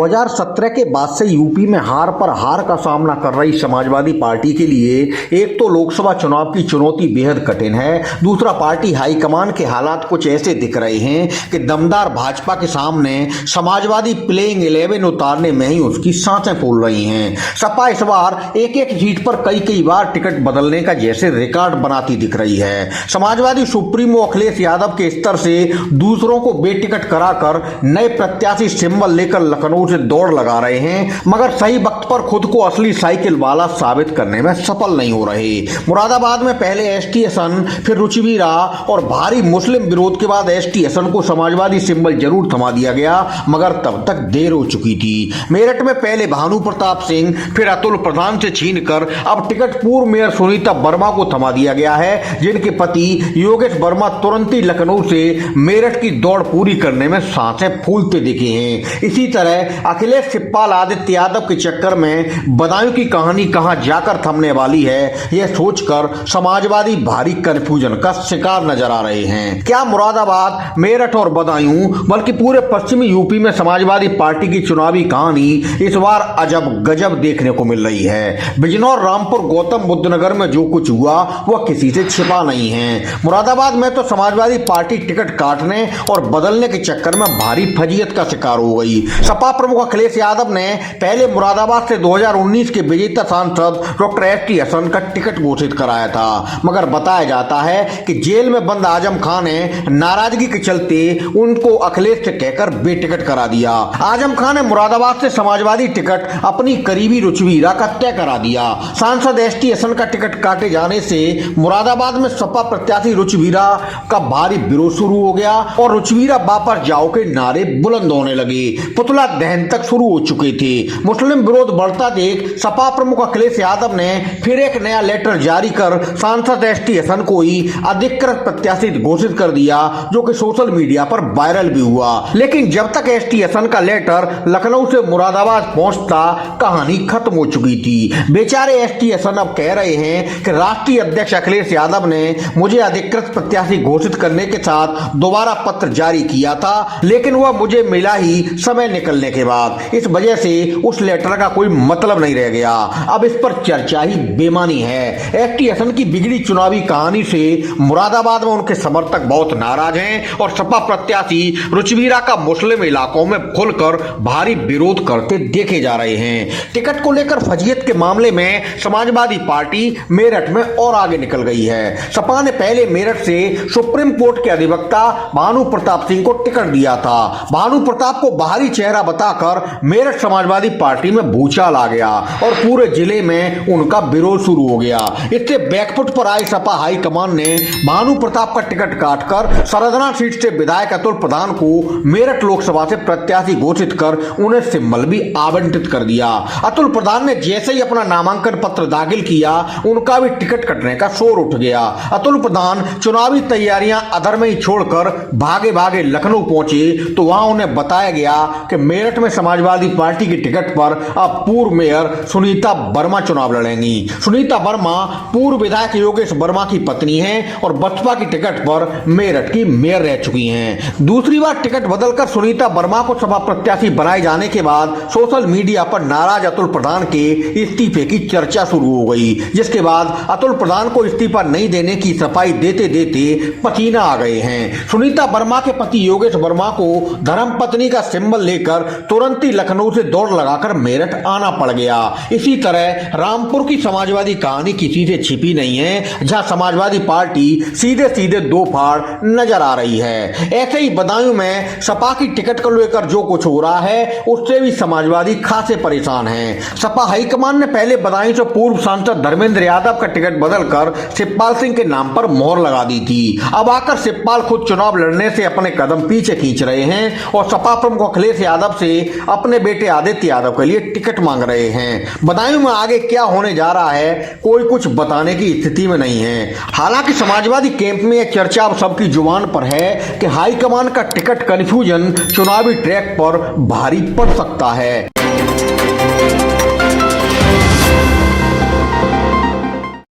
2017 के बाद से यूपी में हार पर हार का सामना कर रही समाजवादी पार्टी के लिए एक तो लोकसभा चुनाव की चुनौती बेहद कठिन है, दूसरा पार्टी हाईकमान के हालात कुछ ऐसे दिख रहे हैं कि दमदार भाजपा के सामने समाजवादी प्लेइंग 11 उतारने में ही उसकी सांसें फूल रही हैं। सपा इस बार एक एक सीट पर कई बार टिकट बदलने का जैसे रिकॉर्ड बनाती दिख रही है। समाजवादी सुप्रीमो अखिलेश यादव के स्तर से दूसरों को बेटिकट कराकर नए प्रत्याशी सिंबल लेकर लखनऊ से दौड़ लगा रहे हैं, मगर सही वक्त पर खुद को असली साइकिल वाला साबित करने में सफल नहीं हो रहे। मुरादाबाद में पहले एसटी हसन, फिर रुचिवीरा और भारी मुस्लिम विरोध के बाद एसटी हसन को समाजवादी सिंबल जरूर थमा दिया गया, मगर तब तक देर हो चुकी थी। मेरठ में पहले भानु प्रताप सिंह, फिर अतुल प्रधान से छीनकर अब टिकट पूर्व मेयर सुनीता वर्मा को थमा दिया गया है, जिनके पति योगेश वर्मा तुरंत ही लखनऊ से मेरठ की दौड़ पूरी करने में सांसें फूलते दिखे हैं। इसी तरह अखिलेश शिवपाल आदित्य यादव के चक्कर में बदायूं की कहानी कहां जाकर थमने वाली है, यह सोचकर समाजवादी भारी कंफ्यूजन का शिकार नजर आ रहे हैं। क्या मुरादाबाद, मेरठ और बदायूं बल्कि पूरे पश्चिमी यूपी में समाजवादी पार्टी की चुनावी कहानी इस बार अजब गजब देखने को मिल रही है। बिजनौर, रामपुर, गौतम बुद्ध नगर में जो कुछ हुआ वह किसी से छिपा नहीं है। मुरादाबाद में तो समाजवादी पार्टी टिकट काटने और बदलने के चक्कर में भारी फजीयत का शिकार हो गई। सपा प्रमुख अखिलेश यादव ने पहले मुरादाबाद से 2019 के विजेता सांसद डॉक्टर एसटी हसन का टिकट घोषित कराया था, मगर बताया जाता है कि जेल में बंद आजम खान ने नाराजगी के चलते उनको अखिलेश से कहकर बेटिकट करा दिया। आजम खान ने मुरादाबाद से समाजवादी टिकट अपनी करीबी रुचिवीरा का तय करा दिया। सांसद एसटी हसन का टिकट काटे जाने से मुरादाबाद में सपा प्रत्याशी रुचिवीरा का भारी विरोध शुरू हो गया और रुचिवीरा वापस जाओ के नारे बुलंद होने लगे। पुतला दहन तक शुरू हो चुके थे। मुस्लिम विरोध बढ़ता देख सपा प्रमुख अखिलेश यादव ने फिर एक नया लेटर जारी कर सांसद एसटी हसन को ही अधिकृत प्रत्याशी घोषित कर दिया, जो कि सोशल मीडिया पर वायरल भी हुआ। लेकिन जब तक एसटी हसन का लेटर लखनऊ से मुरादाबाद पहुंचता कहानी खत्म हो चुकी थी। बेचारे एसटी हसन अब कह रहे हैं कि राष्ट्रीय अध्यक्ष अखिलेश यादव ने मुझे अधिकृत प्रत्याशी घोषित करने के साथ दोबारा पत्र जारी किया था, लेकिन वह मुझे मिला ही समय निकलने के बाद। इस वजह से उस लेटर का कोई मतलब नहीं रह गया। अब इस पर चर्चा ही बेमानी है। एसटी हसन की बिगड़ी चुनावी कहानी से मुरादाबाद में उनके समर्थक बहुत नाराज हैं और सपा प्रत्याशी रुचिवीरा का मुस्लिम इलाकों में खुलकर भारी विरोध करते देखे जा रहे हैं। टिकट को लेकर फजीयत के मामले में समाजवादी पार्टी मेरठ में और आगे निकल गई है। सपा ने पहले मेरठ से सुप्रीम कोर्ट के अधिवक्ता भानु प्रताप सिंह को टिकट दिया था। भानु प्रताप को बाहरी चेहरा बताकर मेरठ समाजवादी पार्टी में भूचाल आ गया और पूरे जिले में उनका विरोध शुरू हो गया। इससे बैकफुट पर आई सपा हाईकमान ने भानु प्रताप का टिकट काटकर सरदना सीट से विधायक अतुल प्रधान को मेरठ लोकसभा से प्रत्याशी घोषित कर उन्हें सिंबल भी आवंटित कर दिया। अतुल प्रधान ने जैसे ही अपना नामांकन पत्र दाखिल किया, उनका भी टिकट कटने का शोर उठ गया। अतुल प्रधान चुनावी तैयारियां अधर में ही छोड़कर भागे भागे लखनऊ पहुंचे तो वहां उन्हें बताया गया कि मेरठ में समाजवादी पार्टी की टिकट पर अब पूर्व मेयर सुनीता वर्मा चुनाव लड़ेंगी। सुनीता वर्मा पूर्व विधायक योगेश वर्मा की पत्नी हैं और बसपा की टिकट पर मेरठ की मेयर रह चुकी हैं। दूसरी बार टिकट बदलकर सुनीता वर्मा को सपा प्रत्याशी बनाए जाने के बाद सोशल मीडिया पर नाराज अतुल प्रधान के इस्तीफे की चर्चा शुरू हो गई, जिसके बाद अतुल प्रधान को इस्तीफा नहीं देने की सफाई देते देते पसीना आ गए हैं। सुनीता वर्मा के पति योगेश वर्मा को धर्मपत्नी का सिंबल लेकर तुरंत ही लखनऊ से दौड़ लगाकर मेरठ आना पड़ गया। इसी तरह रामपुर की समाजवादी कहानी किसी से छिपी नहीं है, जहां समाजवादी पार्टी सीधे सीधे दो फाड़ नजर आ रही है। ऐसे ही बदायूं में सपा की टिकट को लेकर जो कुछ हो रहा है उससे भी समाजवादी खासे परेशान हैं। सपा हाईकमान ने पहले बदायूं से पूर्व सांसद धर्मेंद्र यादव का टिकट बदलकर शिवपाल सिंह के नाम पर मोहर लगा दी थी। अब आकर शिवपाल खुद चुनाव लड़ने से अपने कदम पीछे खींच रहे हैं और सपा प्रमुख अखिलेश यादव से अपने बेटे आदित्य यादव के लिए टिकट मांग रहे हैं। बदायूं में आगे क्या होने जा रहा है कोई कुछ बताने की स्थिति में नहीं है। हालांकि समाजवादी कैंप में यह चर्चा अब सबकी जुबान पर है कि हाईकमान का टिकट कंफ्यूजन चुनावी ट्रैक पर भारी पड़ सकता है।